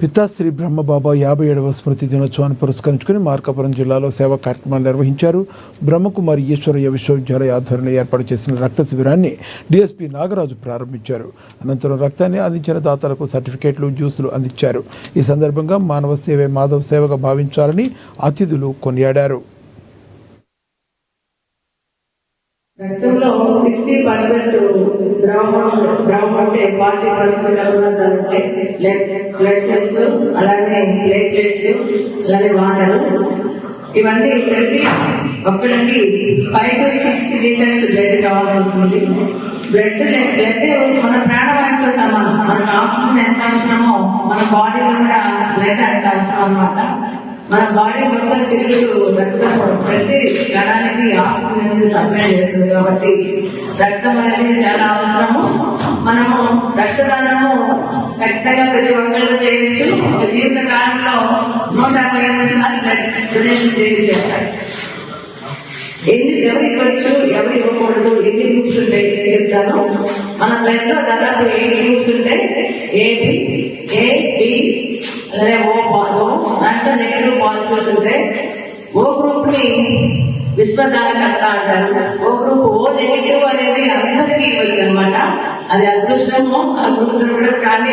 పితాశ్రీ బ్రహ్మబాబా 57వ స్మృతి దినోత్సవాన్ని పురస్కరించుకుని మార్కాపురం జిల్లాలో సేవా కార్యక్రమాలు నిర్వహించారు. బ్రహ్మకుమారి ఈశ్వరయ్య విశ్వవిద్యాలయ ఆధ్వర్యంలో ఏర్పాటు చేసిన రక్త శిబిరాన్ని డిఎస్పీ నాగరాజు ప్రారంభించారు. అనంతరం రక్తాన్ని అందించిన దాతలకు సర్టిఫికేట్లు, జ్యూసులు అందించారు. ఈ సందర్భంగా మానవ సేవే మాధవ సేవగా భావించాలని అతిథులు కొనియాడారు. రక్తంలో 60% ద్రవం అంటే 40% బ్లడ్ సెల్స్, అలాగే ప్లేట్లెట్స్, అలాగే వాటర్. ఇవన్నీ ప్రతి ఒక్కరికి 5 to 6 లీటర్స్ బ్లడ్ కావాల్సి వస్తుంది. బ్లడ్ మన ప్రాణవాయువుతో సమానం. మనకు ఆక్సిజన్ ఎంత అవసరమో మన బాడీలో కూడా బ్లడ్ అంత అవసరం అన్నమాట. మన బాడీ మొత్తం తిరుగుతూ రక్తం ప్రతి కణానికి ఆక్సిజన్ సప్లై చేస్తుంది. కాబట్టి రక్తం అనేది చాలా అవసరము. మనము రక్తదానము ఖచ్చితంగా ప్రతి ఒక్కరు చేయొచ్చు. జీవిత కాలంలో 150 సార్లు బ్లడ్ డొనేషన్ చేస్తారు. ఎవరు ఇవ్వచ్చు, ఎవరు ఇవ్వకూడదు, ఎన్ని గ్రూప్స్ ఉంటాయి చెప్తాను. మన బ్లడ్ లో దాదాపు 8 గ్రూప్స్ ఉంటాయి. ఏబి, ఏబి, అలాగే ఓ దాంట్లో నెగిటివ్ పాజిటివ్స్ ఉంటాయి. ఓ గ్రూప్ ని విశ్వదానకర్త అంటారు. ఓ గ్రూప్ ఓ నెగిటివ్ అనేది అందరికీ ఇవ్వచ్చు అనమాట. అది అదృష్టము, అదృష్టం కానీ